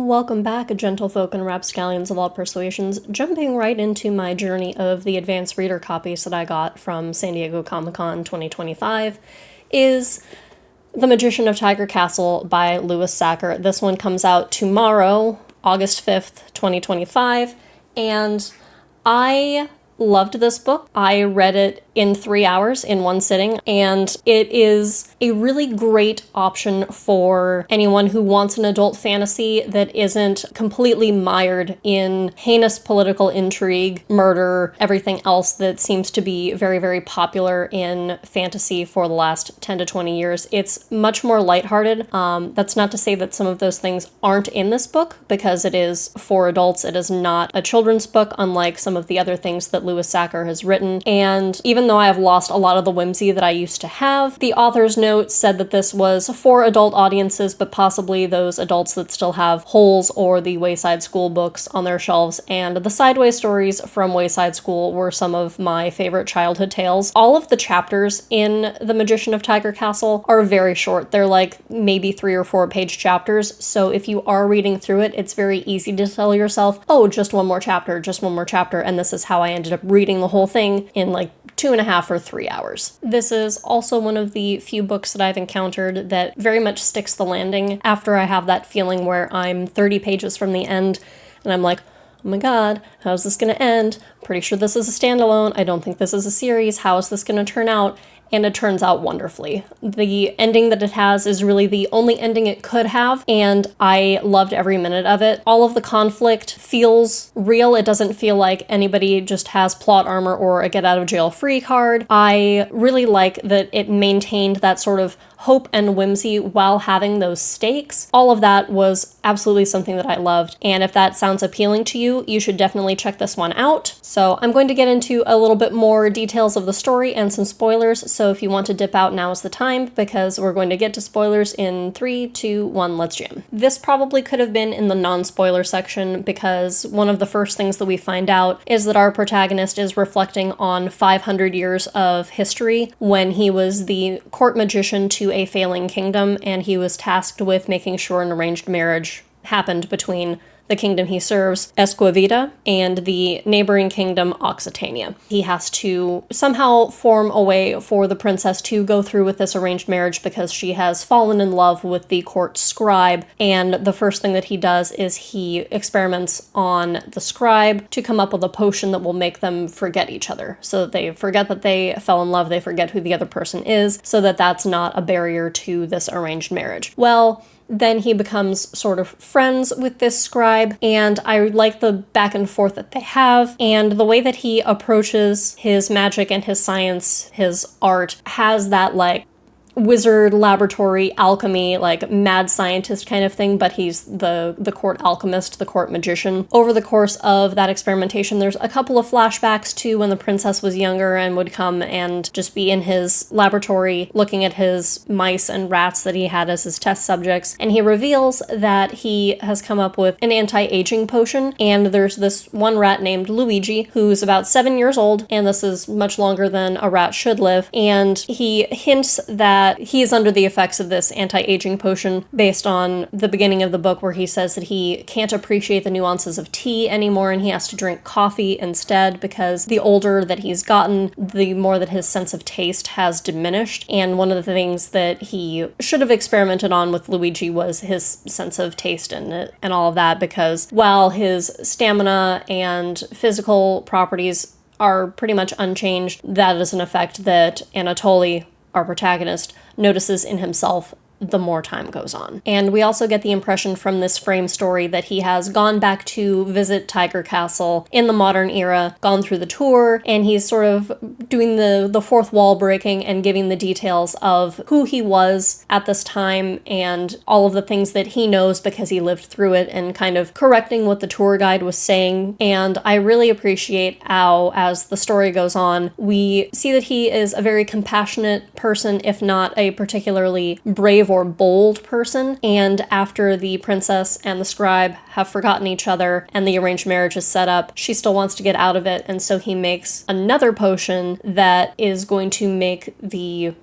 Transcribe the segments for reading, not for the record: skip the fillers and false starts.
Welcome back, gentlefolk and rapscallions of all persuasions. Jumping right into my journey of the advanced reader copies that I got from San Diego Comic-Con 2025 is The Magician of Tiger Castle by Louis Sachar. This one comes out tomorrow, August 5th, 2025, and I loved this book. I read it in 3 hours in one sitting, and it is a really great option for anyone who wants an adult fantasy that isn't completely mired in heinous political intrigue, murder, everything else that seems to be very, very popular in fantasy for the last 10 to 20 years. It's much more lighthearted. That's not to say that some of those things aren't in this book, because it is for adults. It is not a children's book, unlike some of the other things that Louis Sachar has written. And even though I have lost a lot of the whimsy that I used to have, the author's note said that this was for adult audiences, but possibly those adults that still have Holes or the Wayside School books on their shelves. And the sideways stories from Wayside School were some of my favorite childhood tales. All of the chapters in The Magician of Tiger Castle are very short. They're like maybe 3 or 4 page chapters. So if you are reading through it, it's very easy to tell yourself, oh, just one more chapter, just one more chapter. And this is how I ended up reading the whole thing in like 2.5 or 3 hours. This is also one of the few books that I've encountered that very much sticks the landing after I have that feeling where I'm 30 pages from the end and I'm like, oh my god, how's this gonna end? Pretty sure this is a standalone. I don't think this is a series. How is this gonna turn out? And it turns out wonderfully. The ending that it has is really the only ending it could have, and I loved every minute of it. All of the conflict feels real. It doesn't feel like anybody just has plot armor or a get-out-of-jail-free card. I really like that it maintained that sort of hope and whimsy while having those stakes. All of that was absolutely something that I loved, and if that sounds appealing to you, you should definitely check this one out. So I'm going to get into a little bit more details of the story and some spoilers, so if you want to dip out, now is the time, because we're going to get to spoilers in 3, 2, 1, let's jam. This probably could have been in the non-spoiler section, because one of the first things that we find out is that our protagonist is reflecting on 500 years of history when he was the court magician to a failing kingdom, and he was tasked with making sure an arranged marriage happened between the kingdom he serves, Esquivita, and the neighboring kingdom, Occitania. He has to somehow form a way for the princess to go through with this arranged marriage because she has fallen in love with the court scribe, and the first thing that he does is he experiments on the scribe to come up with a potion that will make them forget each other. So that they forget that they fell in love, they forget who the other person is, so that that's not a barrier to this arranged marriage. Well, then he becomes sort of friends with this scribe, and I like the back and forth that they have, and the way that he approaches his magic and his science, his art, has that like wizard, laboratory, alchemy, like mad scientist kind of thing, but he's the court alchemist, the court magician. Over the course of that experimentation, there's a couple of flashbacks to when the princess was younger and would come and just be in his laboratory looking at his mice and rats that he had as his test subjects, and he reveals that he has come up with an anti-aging potion, and there's this one rat named Luigi who's about 7 years old, and this is much longer than a rat should live, and he hints that he is under the effects of this anti-aging potion based on the beginning of the book, where he says that he can't appreciate the nuances of tea anymore and he has to drink coffee instead, because the older that he's gotten, the more that his sense of taste has diminished. And one of the things that he should have experimented on with Luigi was his sense of taste and all of that, because while his stamina and physical properties are pretty much unchanged, that is an effect that Anatoly, our protagonist, notices in himself the more time goes on. And we also get the impression from this frame story that he has gone back to visit Tiger Castle in the modern era, gone through the tour, and he's sort of doing the fourth wall breaking and giving the details of who he was at this time and all of the things that he knows because he lived through it, and kind of correcting what the tour guide was saying. And I really appreciate how, as the story goes on, we see that he is a very compassionate person, if not a particularly brave or bold person, and after the princess and the scribe have forgotten each other and the arranged marriage is set up, she still wants to get out of it, and so he makes another potion that is going to make the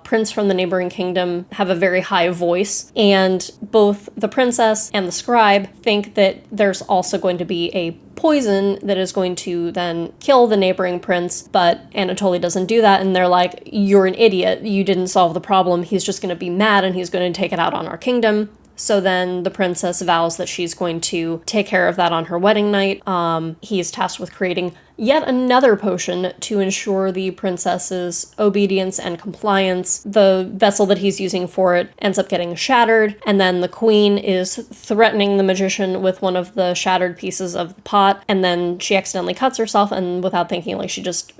prince from the neighboring kingdom have a very high voice, and both the princess and the scribe think that there's also going to be a poison that is going to then kill the neighboring prince, but Anatoly doesn't do that, and they're like, you're an idiot, you didn't solve the problem, he's just going to be mad and he's going to take it out on our kingdom. So then the princess vows that she's going to take care of that on her wedding night. He is tasked with creating yet another potion to ensure the princess's obedience and compliance. The vessel that he's using for it ends up getting shattered, and then the queen is threatening the magician with one of the shattered pieces of the pot, and then she accidentally cuts herself, and without thinking, like, she just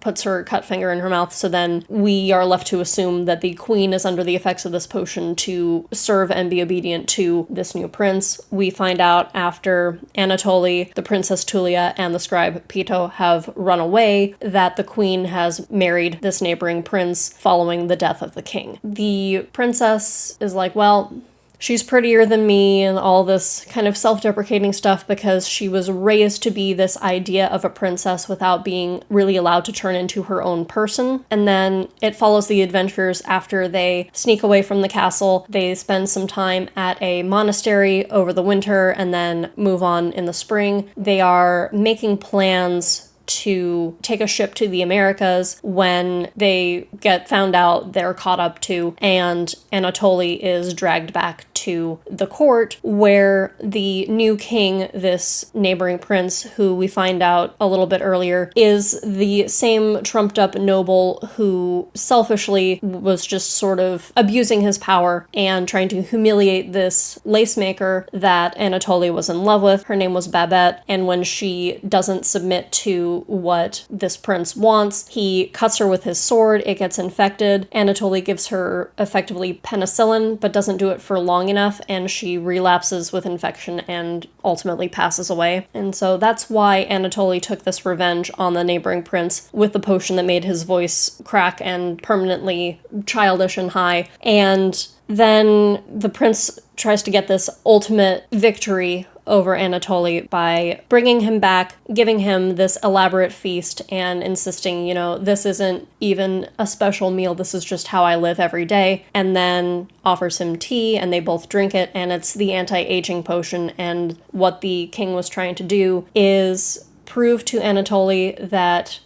puts her cut finger in her mouth. So then we are left to assume that the queen is under the effects of this potion to serve and be obedient to this new prince. We find out after Anatoly, the princess Tulia, and the scribe Pito have run away that the queen has married this neighboring prince following the death of the king. The princess is like, well, she's prettier than me and all this kind of self-deprecating stuff because she was raised to be this idea of a princess without being really allowed to turn into her own person. And then it follows the adventures after they sneak away from the castle. They spend some time at a monastery over the winter and then move on in the spring. They are making plans to take a ship to the Americas when they get found out they're caught up to, and Anatoly is dragged back to the court where the new king, this neighboring prince, who we find out a little bit earlier, is the same trumped up noble who selfishly was just sort of abusing his power and trying to humiliate this lace maker that Anatoly was in love with. Her name was Babette, and when she doesn't submit to what this prince wants, he cuts her with his sword. It gets infected. Anatoly gives her effectively penicillin, but doesn't do it for long enough, and she relapses with infection and ultimately passes away. And so that's why Anatoly took this revenge on the neighboring prince with the potion that made his voice crack and permanently childish and high. And then the prince tries to get this ultimate victory over Anatoly by bringing him back, giving him this elaborate feast, and insisting, this isn't even a special meal, this is just how I live every day, and then offers him tea, and they both drink it, and it's the anti-aging potion, and what the king was trying to do is prove to Anatoly that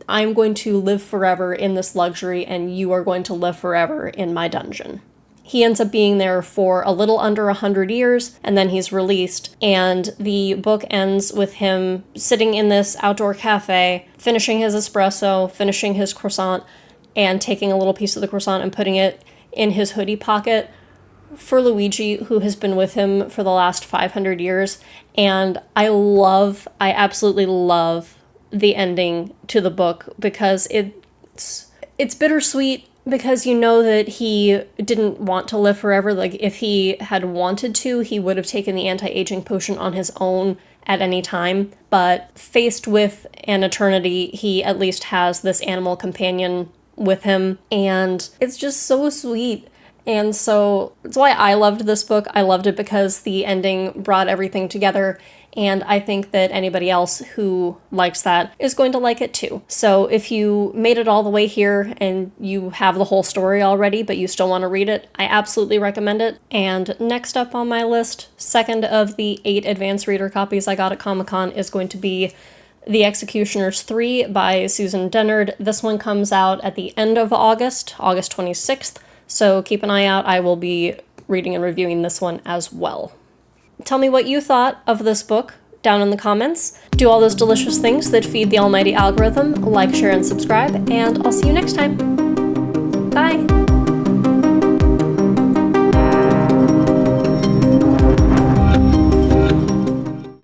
I'm going to live forever in this luxury, and you are going to live forever in my dungeon. He ends up being there for a little under 100 years, and then he's released. And the book ends with him sitting in this outdoor cafe, finishing his espresso, finishing his croissant, and taking a little piece of the croissant and putting it in his hoodie pocket for Luigi, who has been with him for the last 500 years. And I absolutely love the ending to the book because it's bittersweet. Because you know that he didn't want to live forever. Like, if he had wanted to, he would have taken the anti-aging potion on his own at any time. But faced with an eternity, he at least has this animal companion with him. And it's just so sweet. And so that's why I loved this book. I loved it because the ending brought everything together. And I think that anybody else who likes that is going to like it too. So if you made it all the way here and you have the whole story already, but you still want to read it, I absolutely recommend it. And next up on my list, second of the 8 advanced reader copies I got at Comic-Con, is going to be The Executioners 3 by Susan Dennard. This one comes out at the end of August 26th. So keep an eye out. I will be reading and reviewing this one as well. Tell me what you thought of this book down in the comments. Do all those delicious things that feed the almighty algorithm. Like, share, and subscribe, and I'll see you next time. Bye!